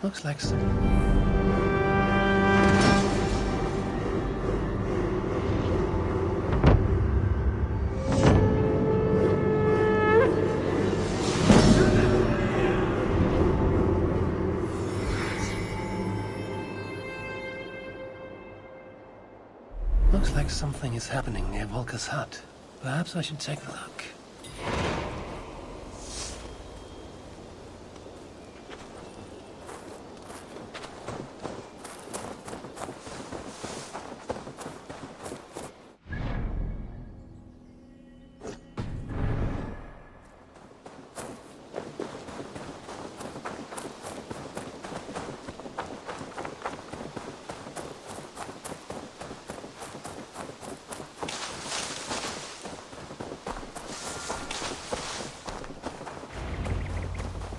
Looks like something is happening near Volker's hut. Perhaps I should take a look.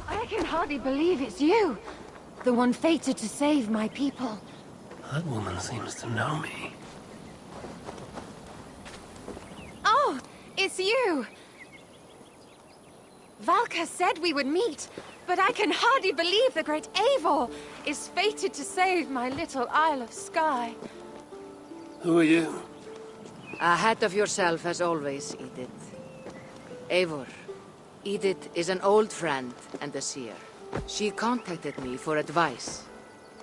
I can hardly believe it's you. The one fated to save my people. That woman seems to know me. Oh, it's you! Valka said we would meet, but I can hardly believe the great Eivor is fated to save my little Isle of Skye. Who are you? Ahead of yourself as always, Edith. Eivor. Edith is an old friend and a seer. She contacted me for advice.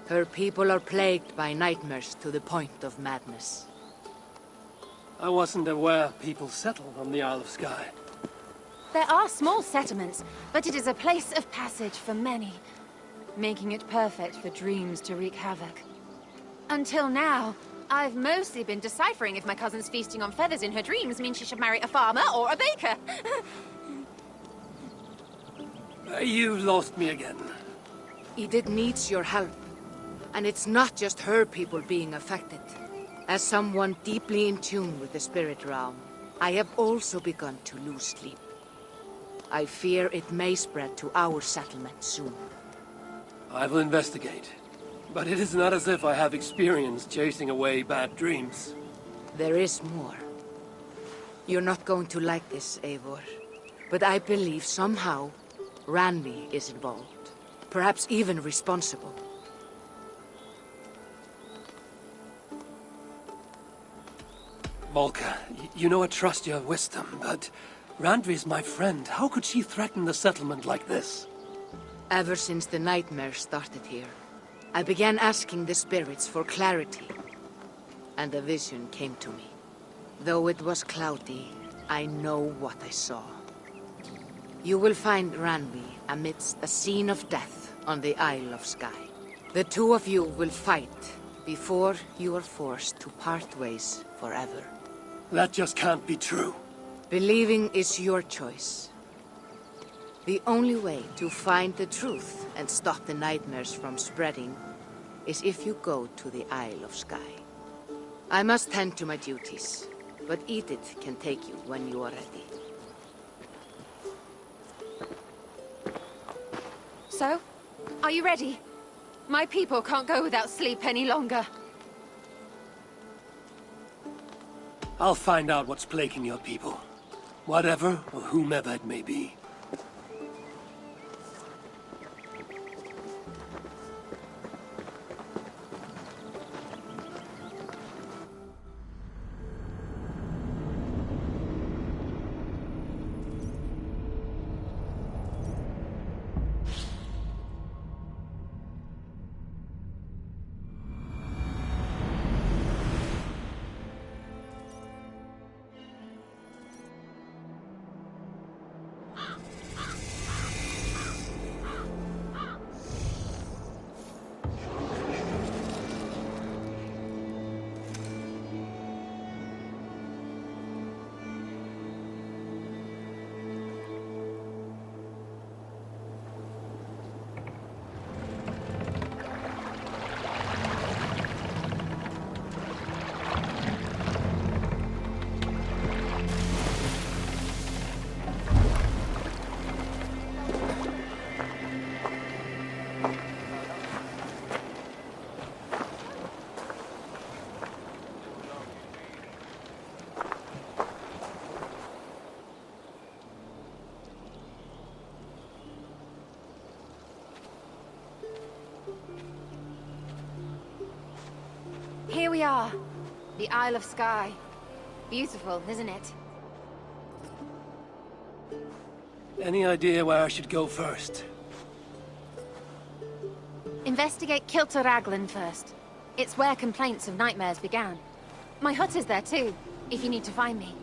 Her people are plagued by nightmares to the point of madness. I wasn't aware people settled on the Isle of Skye. There are small settlements, but it is a place of passage for many, making it perfect for dreams to wreak havoc. Until now, I've mostly been deciphering if my cousin's feasting on feathers in her dreams means she should marry a farmer or a baker. You lost me again. Edith needs your help. And it's not just her people being affected. As someone deeply in tune with the spirit realm, I have also begun to lose sleep. I fear it may spread to our settlement soon. I will investigate. But it is not as if I have experience chasing away bad dreams. There is more. You're not going to like this, Eivor. But I believe somehow Randvi is involved. Perhaps even responsible. Volker, you know I trust your wisdom, but Randvi is my friend. How could she threaten the settlement like this? Ever since the nightmares started here, I began asking the spirits for clarity. And a vision came to me. Though it was cloudy, I know what I saw. You will find Randvi amidst a scene of death on the Isle of Skye. The two of you will fight before you are forced to part ways forever. That just can't be true. Believing is your choice. The only way to find the truth and stop the nightmares from spreading is if you go to the Isle of Skye. I must tend to my duties, but Edith can take you when you are ready. So, are you ready? My people can't go without sleep any longer. I'll find out what's plaguing your people. Whatever or whomever it may be. are. The Isle of Skye. Beautiful, isn't it? Any idea where I should go first? Investigate Kilter Raglan first. It's where complaints of nightmares began. My hut is there too, if you need to find me.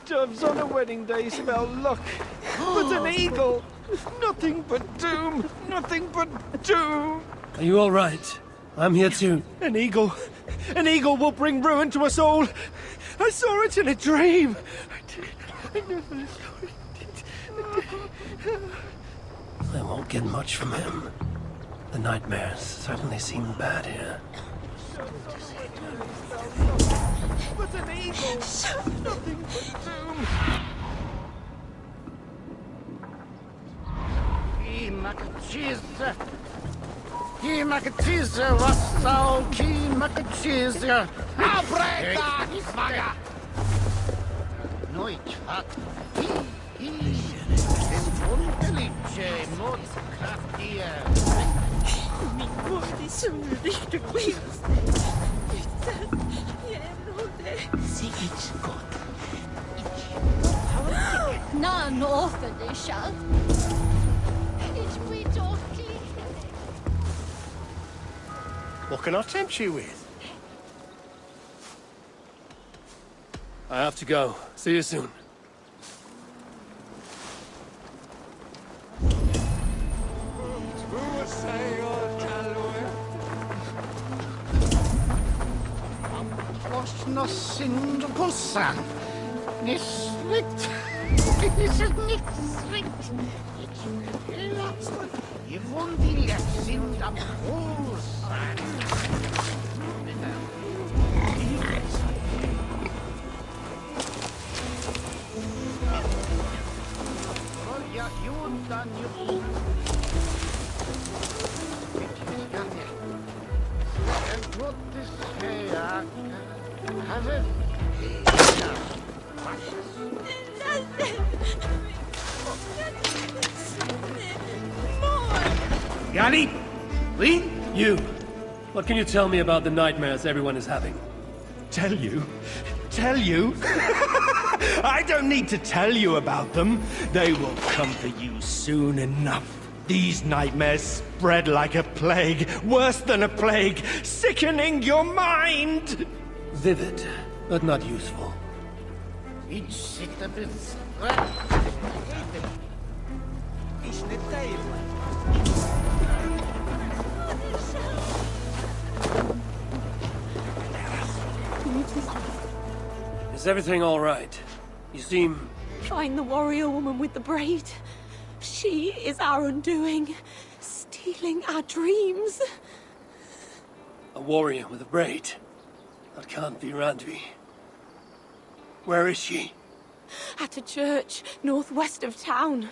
Doves on a wedding day spell luck, but an eagle, nothing but doom, nothing but doom. Are you all right? I'm here too. An eagle will bring ruin to us all. I saw it in a dream. I never saw it. I won't get much from him. The nightmares certainly seem bad here. But an eagle, nothing but doom. Kimakatisa vassal, kimakatisa. Abreka, ismaga. Nooit wat. En onteliche, mot kraftige. Min woord is zo richtig goed. Zie iets, God. None orphanisha. It's we don't What can I tempt you with? I have to go. See you soon. Nos sind pussan. Nisligt. Is het nisligt? Je vond die sind am pussan. Ja, juntan, juntan. En wat is hij? Have it. Yanni, Lee, You! What can you tell me about the nightmares everyone is having? tell you? I don't need to tell you about them. They will come for you soon enough. These nightmares spread like a plague, worse than a plague, sickening your mind. Vivid, but not useful. Iets zit er binnen. Is net tegen. Is everything all right? You seem... find the warrior woman with the braid. She is our undoing, stealing our dreams. a warrior with a braid. That can't be Randvi. Where is she? At a church northwest of town.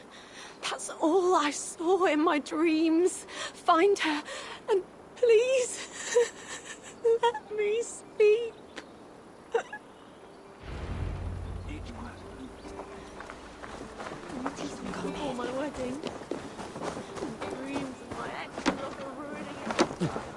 That's all I saw in my dreams. Find her, and please, let me speak. Before my wedding, the dreams of my ex were ruining it.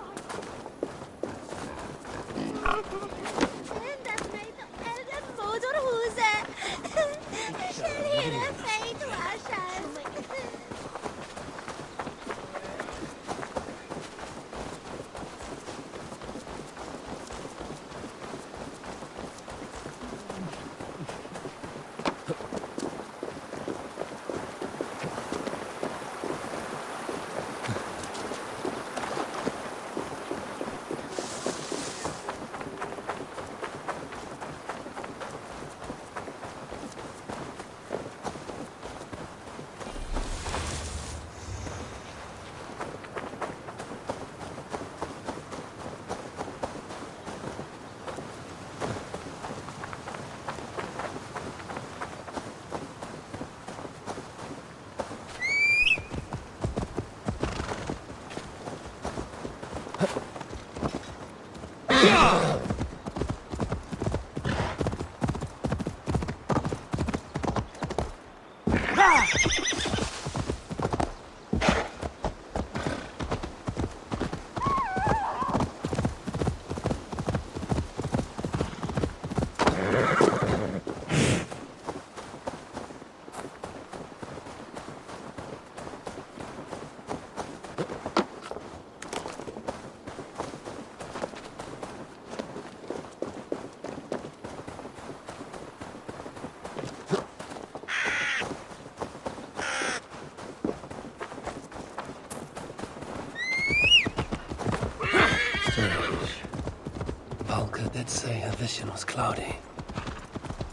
did say her vision was cloudy.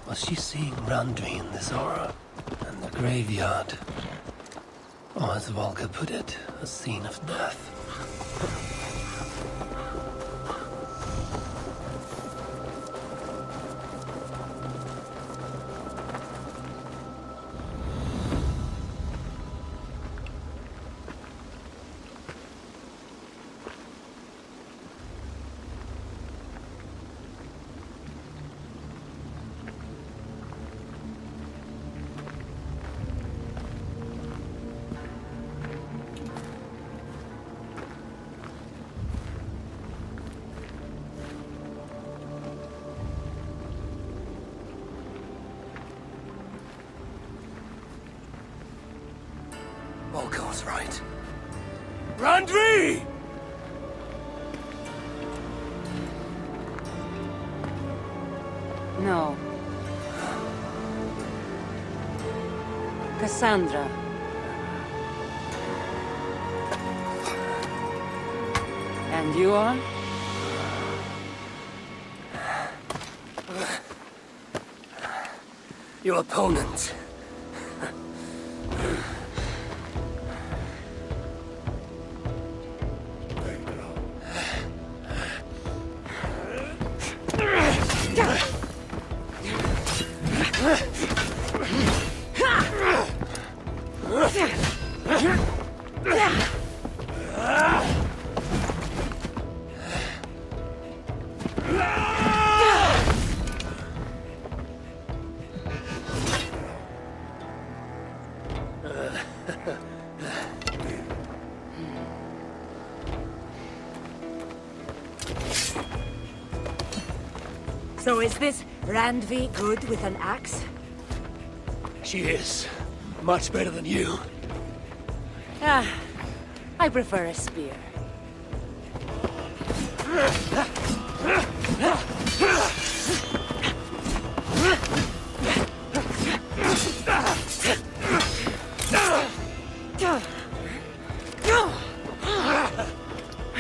Was she seeing Randvi in this aura? And the graveyard? Or as Volker put it, a scene of death. Volker was right. Randvi! No. Kassandra. And you are? Your opponent. So is this Randvi good with an axe? She is. Much better than you. Ah, I prefer a spear.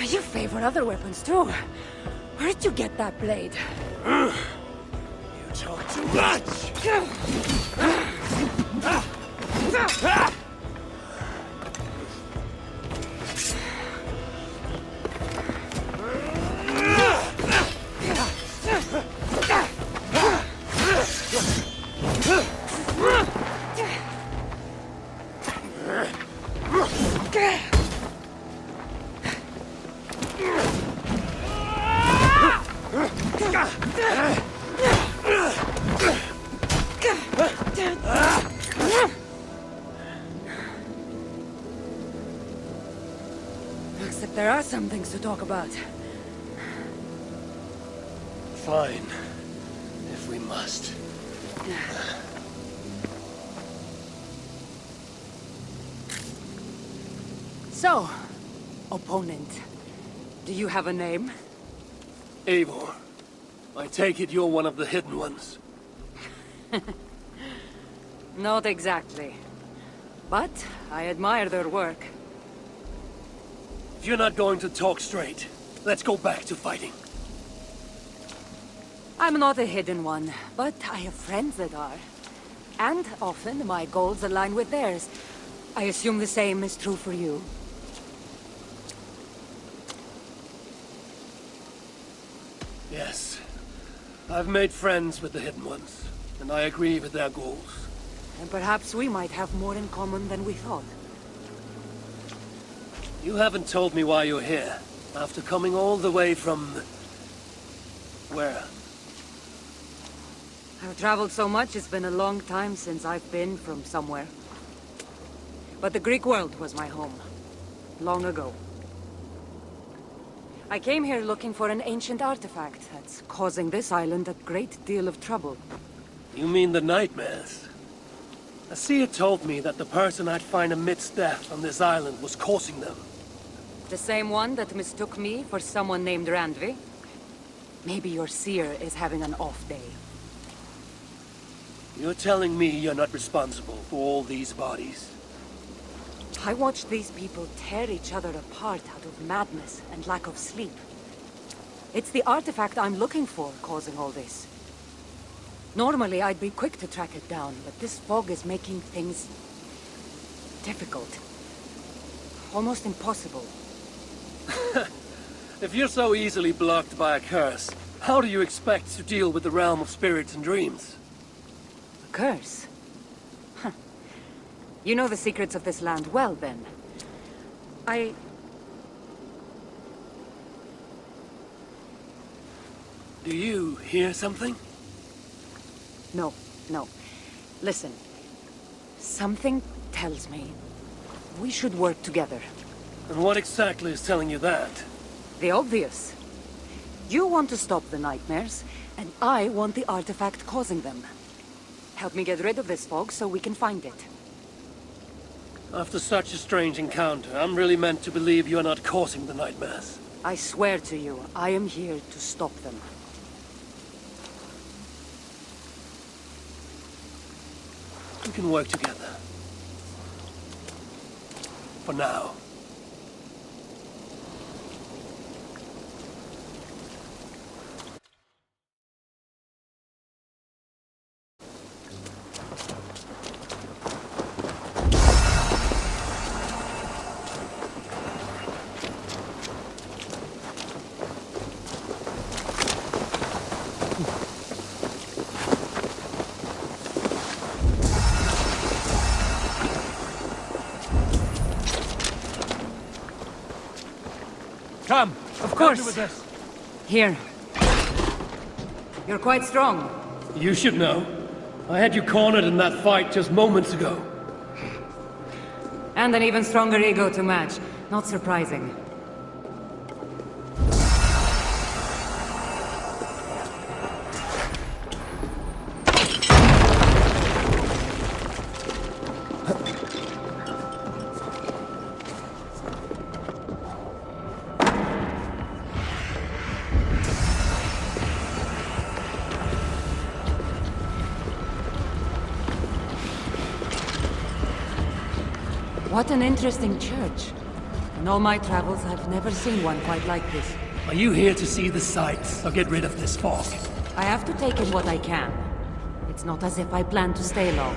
You favor other weapons too. Where did you get that blade? You talk too much! Looks like there are some things to talk about. Fine. If we must. So, opponent, do you have a name? Eivor, I take it you're one of the hidden ones. Not exactly. But I admire their work. If you're not going to talk straight, let's go back to fighting. I'm not a hidden one, but I have friends that are. And often my goals align with theirs. I assume the same is true for you. Yes. I've made friends with the hidden ones, and I agree with their goals. And perhaps we might have more in common than we thought. You haven't told me why you're here, after coming all the way from... where? I've traveled so much, it's been a long time since I've been from somewhere. But the Greek world was my home. Long ago. I came here looking for an ancient artifact that's causing this island a great deal of trouble. You mean the nightmares? A seer told me that the person I'd find amidst death on this island was causing them. The same one that mistook me for someone named Randvi? Maybe your seer is having an off day. You're telling me you're not responsible for all these bodies? I watched these people tear each other apart out of madness and lack of sleep. It's the artifact I'm looking for causing all this. Normally, I'd be quick to track it down, but this fog is making things difficult. Almost impossible. If you're so easily blocked by a curse, how do you expect to deal with the realm of spirits and dreams? A curse? Huh. You know the secrets of this land well, then. Do you hear something? No. Listen. Something tells me we should work together. And what exactly is telling you that? The obvious. You want to stop the nightmares, and I want the artifact causing them. Help me get rid of this fog so we can find it. After such a strange encounter, I'm really meant to believe you are not causing the nightmares. I swear to you, I am here to stop them. We can work together. For now. Come! Of course. With us. Here. You're quite strong. You should know. I had you cornered in that fight just moments ago. And an even stronger ego to match. Not surprising. What an interesting church. In all my travels, I've never seen one quite like this. Are you here to see the sights, or get rid of this fog? I have to take in what I can. It's not as if I plan to stay long.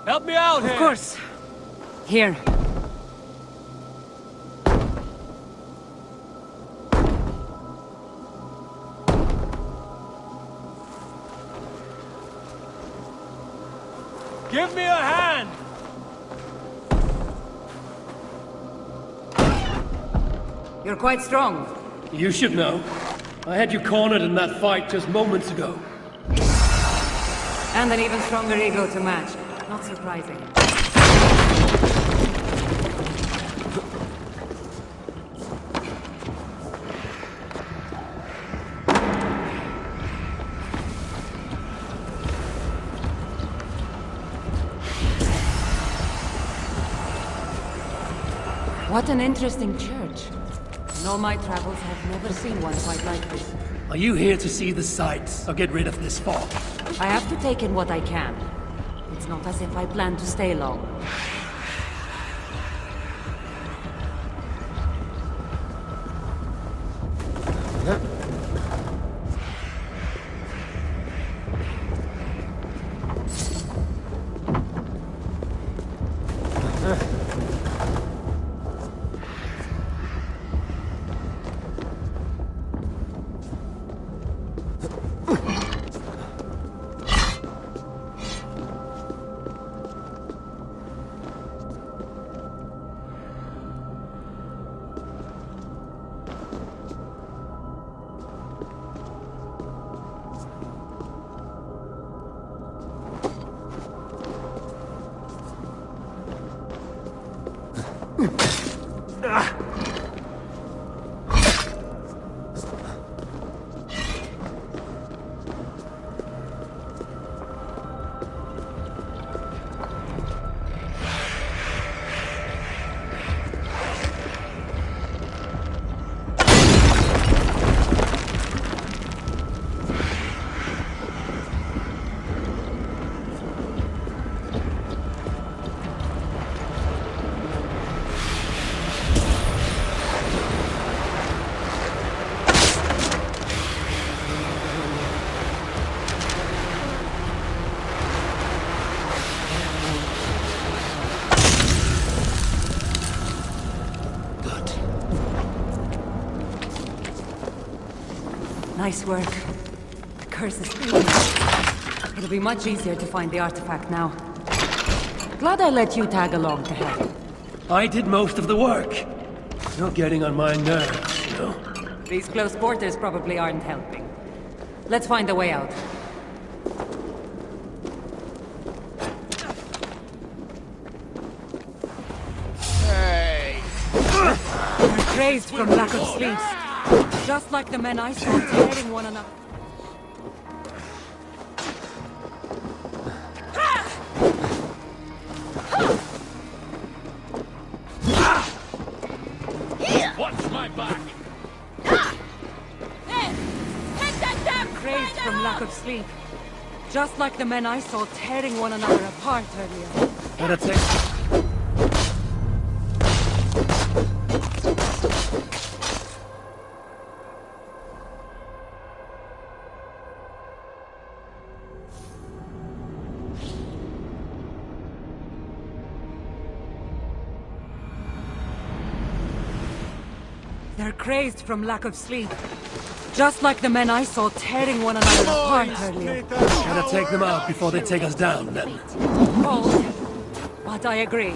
Help me out here! Of course. Here. Give me a hand! You're quite strong. You should know. I had you cornered in that fight just moments ago. And an even stronger ego to match. Not surprising. What an interesting church. In all my travels, I've never seen one quite like this. Are you here to see the sights, or get rid of this fog? I have to take in what I can. It's not as if I plan to stay long. Nice work. The curse is clean. It'll be much easier to find the artifact now. Glad I let you tag along to help. I did most of the work. You're getting on my nerves, you know? These close quarters probably aren't helping. Let's find a way out. Hey! They're crazed from lack of sleep. Just like the men I saw tearing one another. Watch my back! Crazed from lack of sleep. Just like the men I saw tearing one another apart earlier. Gotta take... They're crazed from lack of sleep. Just like the men I saw tearing one another apart earlier. Gotta take them out before they take us down, then. Bold, but I agree.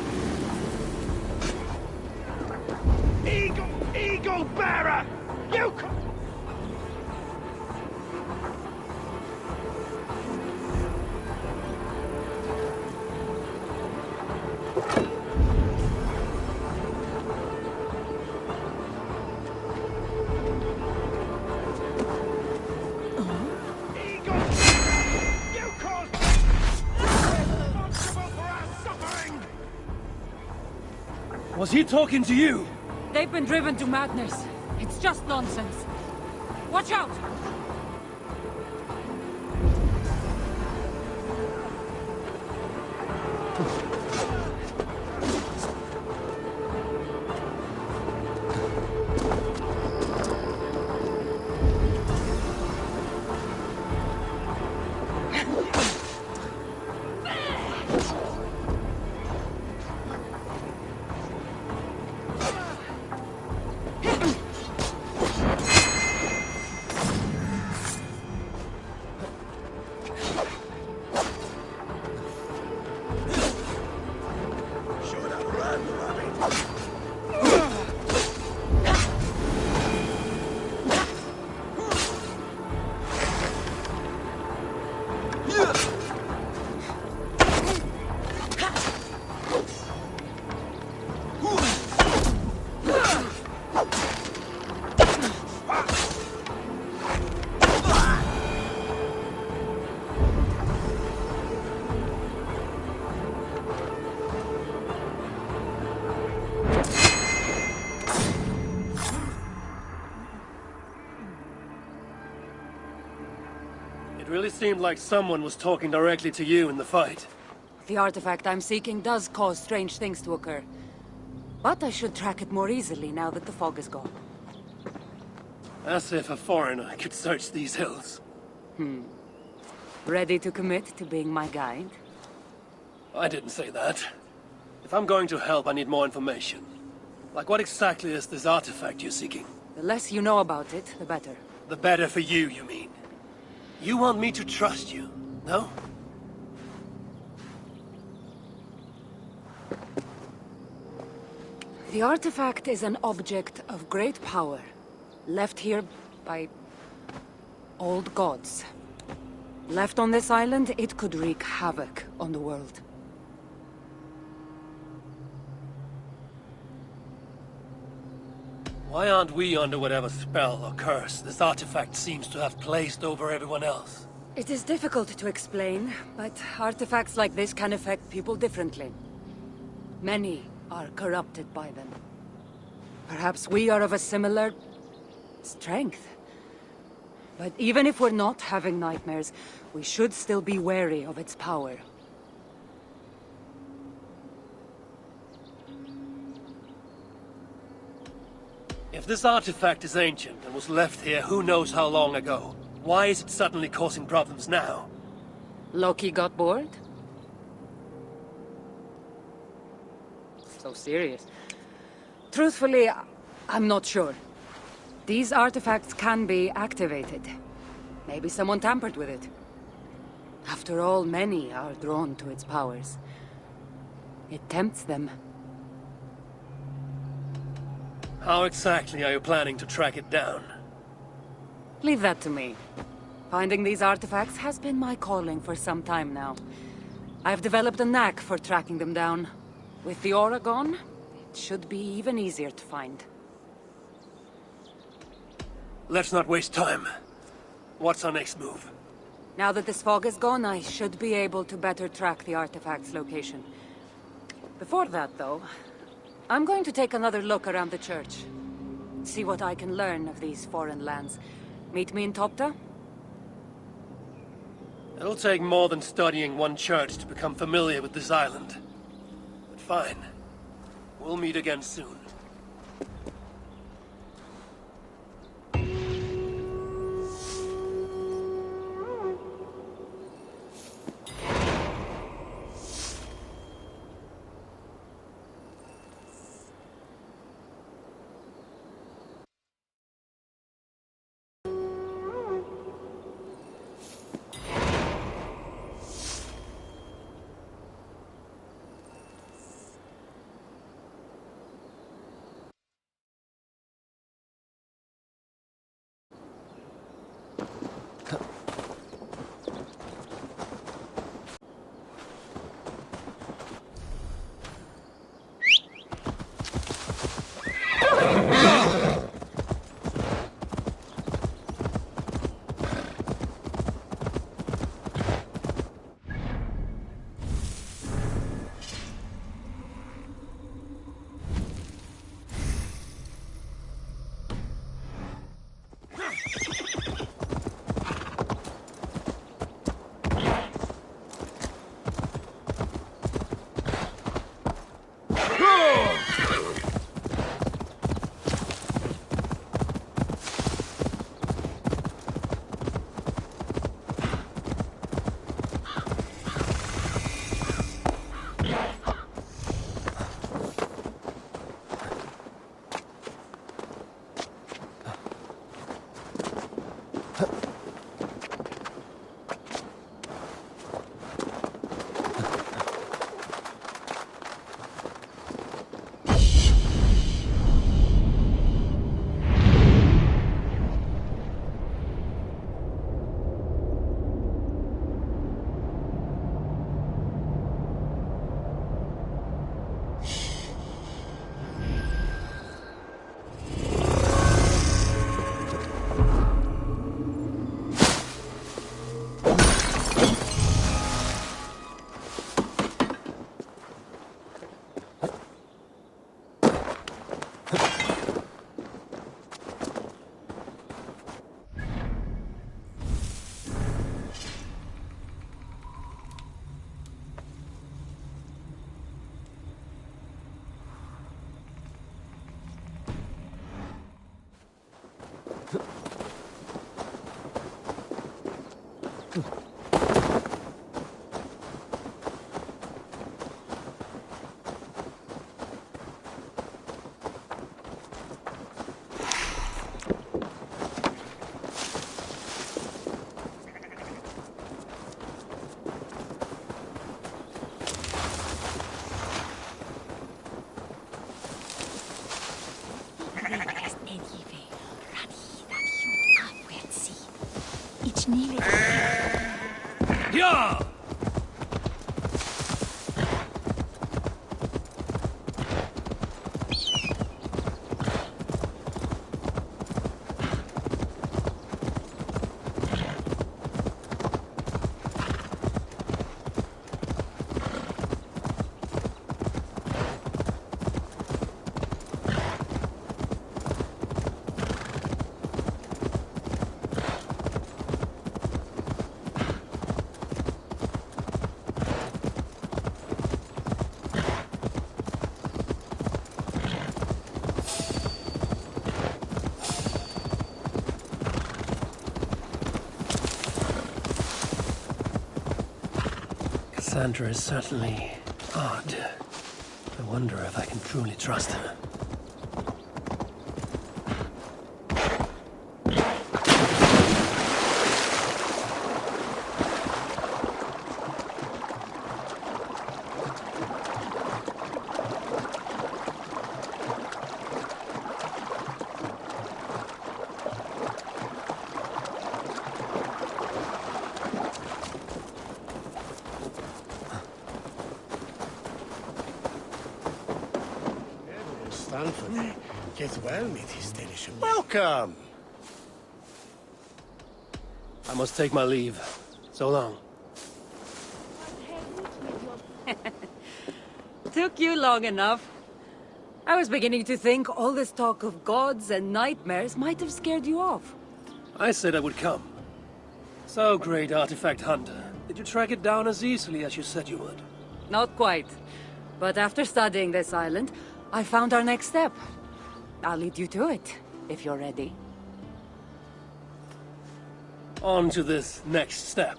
Eagle bearer! You Was he talking to you? They've been driven to madness. It's just nonsense. Watch out! It really seemed like someone was talking directly to you in the fight. The artifact I'm seeking does cause strange things to occur. But I should track it more easily now that the fog is gone. As if a foreigner could search these hills. Ready to commit to being my guide? I didn't say that. If I'm going to help, I need more information. Like what exactly is this artifact you're seeking? The less you know about it, the better. The better for you, you mean? You want me to trust you, no? The artifact is an object of great power, left here by old gods. Left on this island, it could wreak havoc on the world. Why aren't we under whatever spell or curse this artifact seems to have placed over everyone else? It is difficult to explain, but artifacts like this can affect people differently. Many are corrupted by them. Perhaps we are of a similar strength. But even if we're not having nightmares, we should still be wary of its power. If this artifact is ancient and was left here who knows how long ago, why is it suddenly causing problems now? Loki got bored? So serious. Truthfully, I'm not sure. These artifacts can be activated. Maybe someone tampered with it. After all, many are drawn to its powers. It tempts them. How exactly are you planning to track it down? Leave that to me. Finding these artifacts has been my calling for some time now. I've developed a knack for tracking them down. With the aura gone, it should be even easier to find. Let's not waste time. What's our next move? Now that this fog is gone, I should be able to better track the artifact's location. Before that, though, I'm going to take another look around the church. See what I can learn of these foreign lands. Meet me in Topta? It'll take more than studying one church to become familiar with this island. But fine. We'll meet again soon. Yeah! Kassandra is certainly odd. I wonder if I can truly trust her. Get well, welcome! I must take my leave. So long. Took you long enough. I was beginning to think all this talk of gods and nightmares might have scared you off. I said I would come. So, great artifact hunter, did you track it down as easily as you said you would? Not quite. But after studying this island, I found our next step. I'll lead you to it, if you're ready. On to this next step.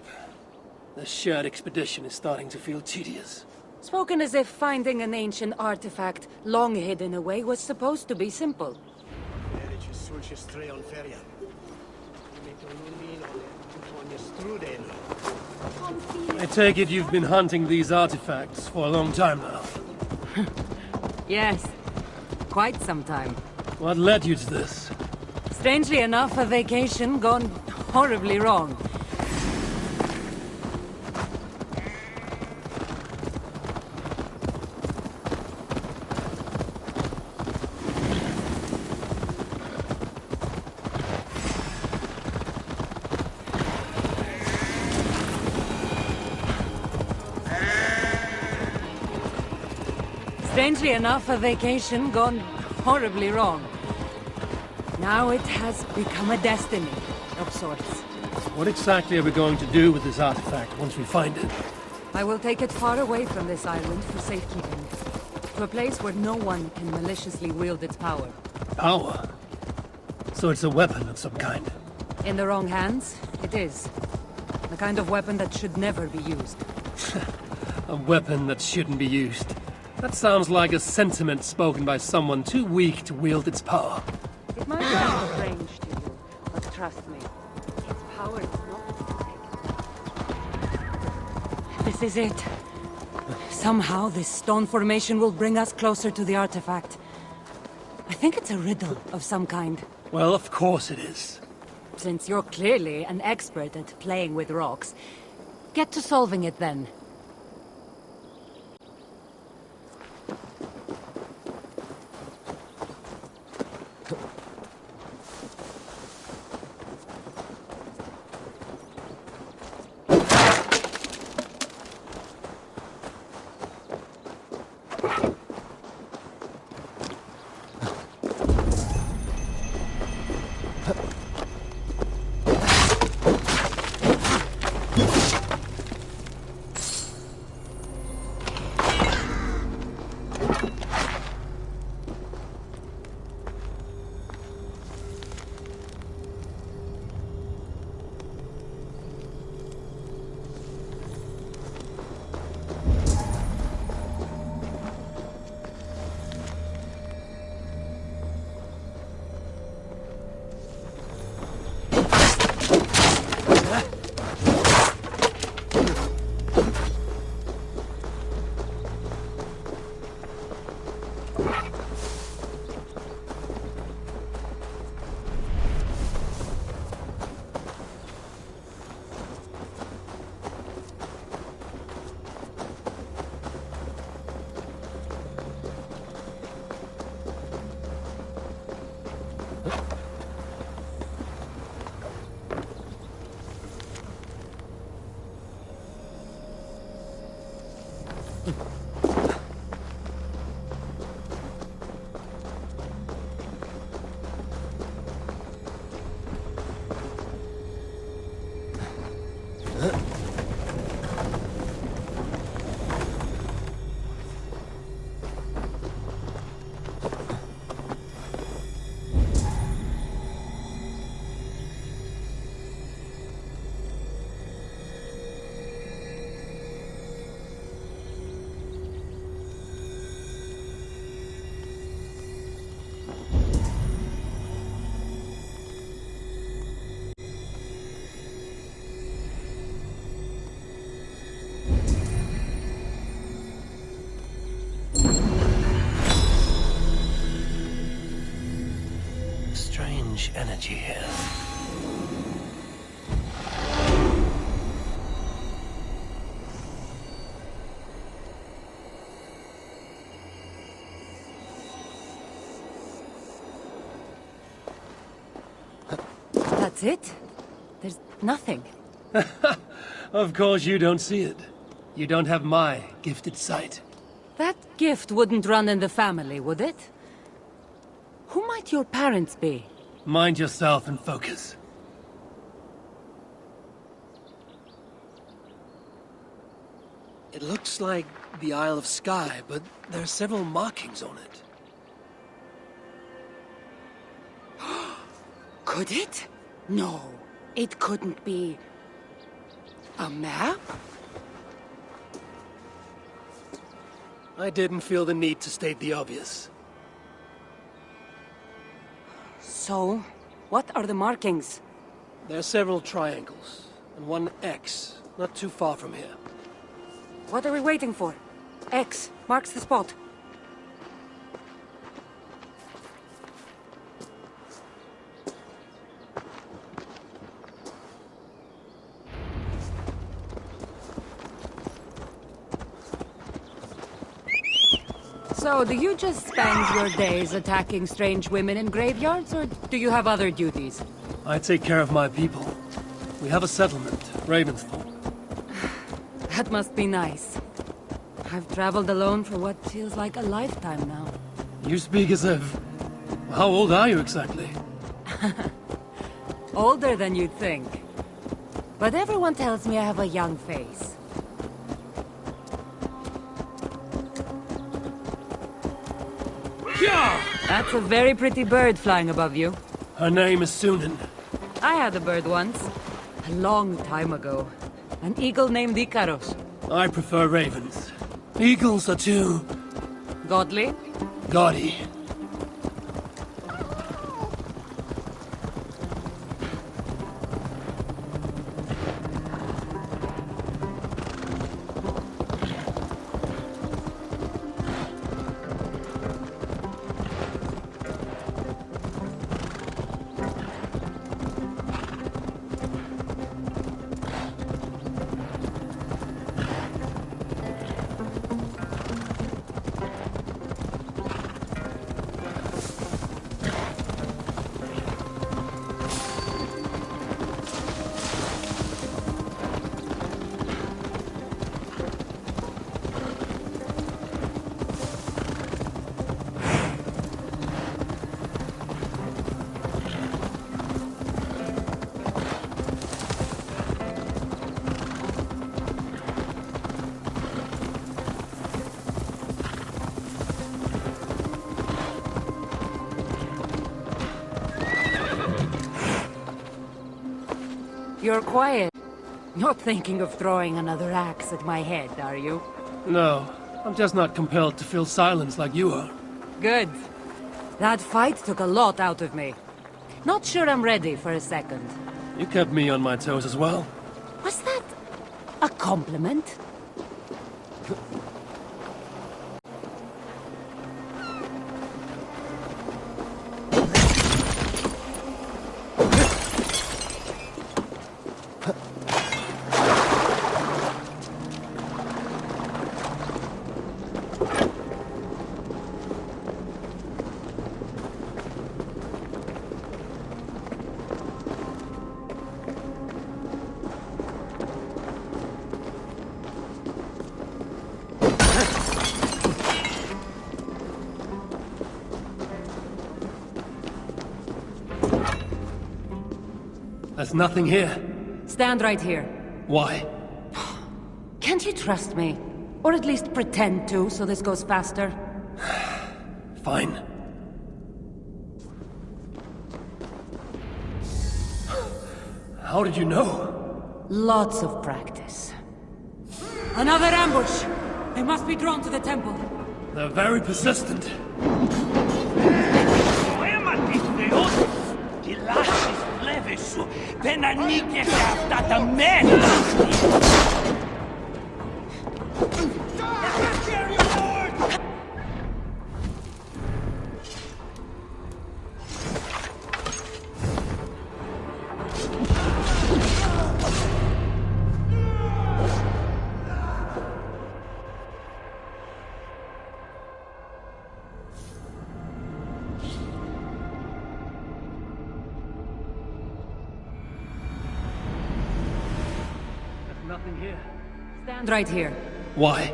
The shared expedition is starting to feel tedious. Spoken as if finding an ancient artifact long hidden away was supposed to be simple. I take it you've been hunting these artifacts for a long time now. Yes, quite some time. What led you to this? Strangely enough, a vacation gone horribly wrong. Strangely enough, a vacation gone horribly wrong. Now it has become a destiny of sorts. What exactly are we going to do with this artifact once we find it? I will take it far away from this island for safekeeping. To a place where no one can maliciously wield its power. Power? So it's a weapon of some kind? In the wrong hands, it is. The kind of weapon that should never be used. A weapon that shouldn't be used. That sounds like a sentiment spoken by someone too weak to wield its power. It might be out of range to you, but trust me, its power is not big. This is it. Somehow this stone formation will bring us closer to the artifact. I think it's a riddle of some kind. Well, of course it is. Since you're clearly an expert at playing with rocks, get to solving it then. Strange energy here. That's it? There's nothing. Of course you don't see it. You don't have my gifted sight. That gift wouldn't run in the family, would it? Who might your parents be? Mind yourself and focus. It looks like the Isle of Skye, but there are several markings on it. Could it? No, it couldn't be. A map? I didn't feel the need to state the obvious. So, what are the markings? There are several triangles, and one X, not too far from here. What are we waiting for? X marks the spot. So, do you just spend your days attacking strange women in graveyards, or do you have other duties? I take care of my people. We have a settlement, Ravensthorpe. That must be nice. I've traveled alone for what feels like a lifetime now. You speak as if... How old are you exactly? Older than you'd think. But everyone tells me I have a young face. That's a very pretty bird flying above you. Her name is Sunan. I had a bird once. A long time ago. An eagle named Ikaros. I prefer ravens. Eagles are too... Godly? gaudy. You're quiet. Not thinking of throwing another axe at my head, are you? No, I'm just not compelled to fill silence like you are. Good. That fight took a lot out of me. Not sure I'm ready for a second. You kept me on my toes as well. Was that a compliment? There's nothing here. Stand right here. Why? Can't you trust me? Or at least pretend to, so this goes faster? Fine. How did you know? Lots of practice. Another ambush! They must be drawn to the temple. They're very persistent. Nothing here. Stand right here. Why?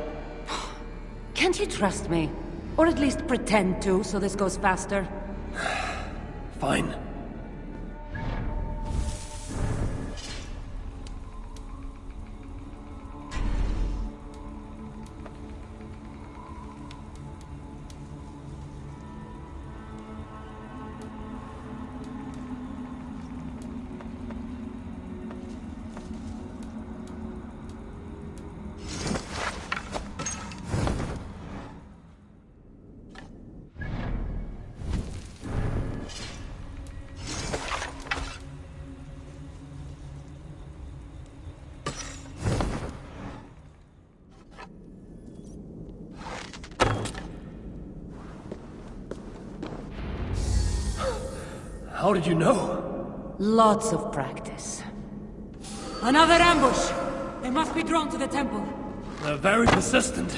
Can't you trust me? Or at least pretend to, so this goes faster? Fine. How did you know? Lots of practice. Another ambush! They must be drawn to the temple. They're very persistent.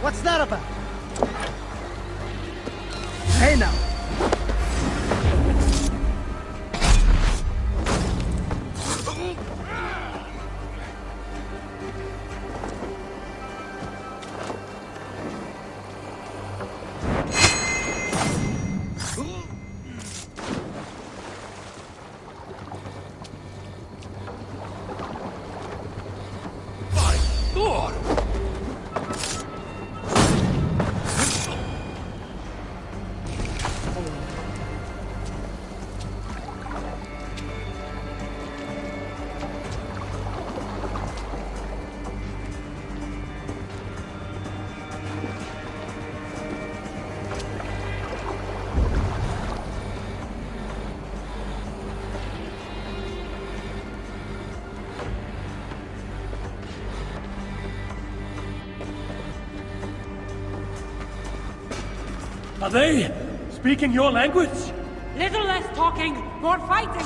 What's that about? Hey now. Are they speaking your language? Little less talking, more fighting!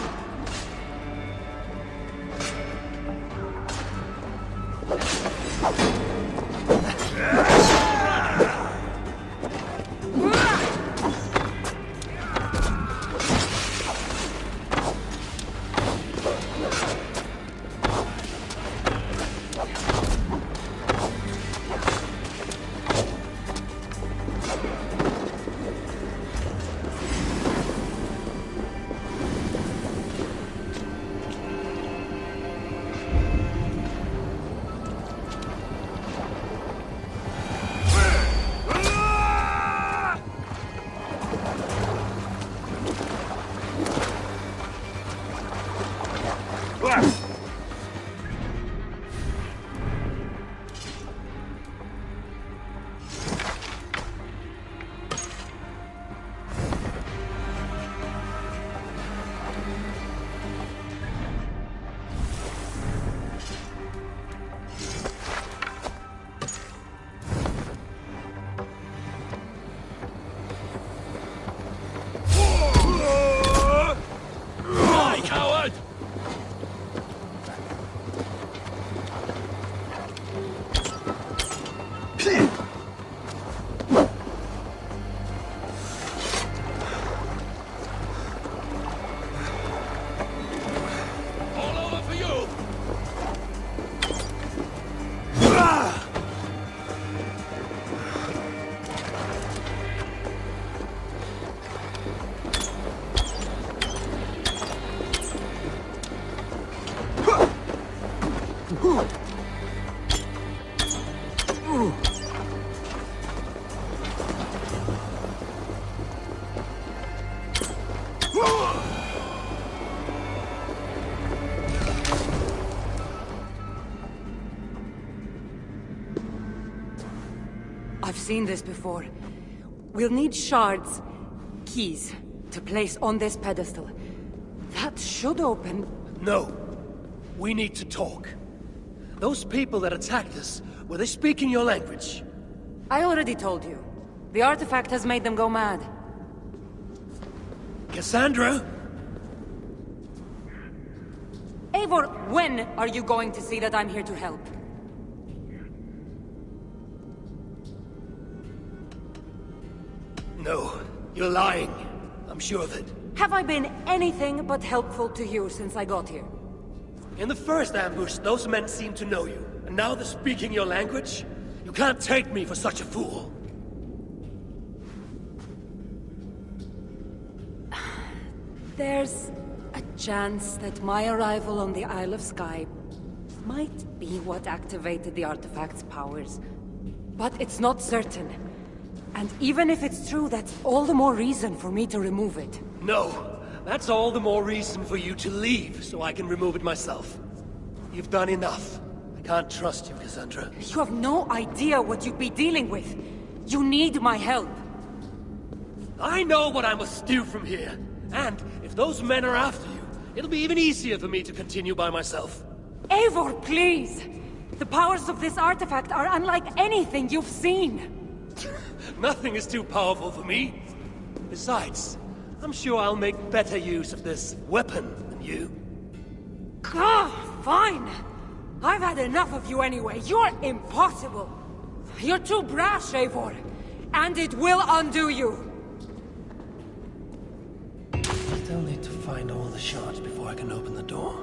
I've seen this before. We'll need shards, keys, to place on this pedestal. That should open... No. We need to talk. Those people that attacked us, were they speaking your language? I already told you. The artifact has made them go mad. Kassandra? Eivor, when are you going to see that I'm here to help? No, you're lying. I'm sure of it. Have I been anything but helpful to you since I got here? In the first ambush, those men seemed to know you. And now they're speaking your language? You can't take me for such a fool. There's a chance that my arrival on the Isle of Skye might be what activated the artifact's powers. But it's not certain. And even if it's true, that's all the more reason for me to remove it. No, that's all the more reason for you to leave, so I can remove it myself. You've done enough. I can't trust you, Kassandra. You have no idea what you'd be dealing with. You need my help. I know what I must do from here. And if those men are after you, it'll be even easier for me to continue by myself. Eivor, please! The powers of this artifact are unlike anything you've seen. Nothing is too powerful for me. Besides, I'm sure I'll make better use of this weapon than you. Fine! I've had enough of you anyway. You're impossible. You're too brash, Eivor. And it will undo you. Still need to find all the shards before I can open the door.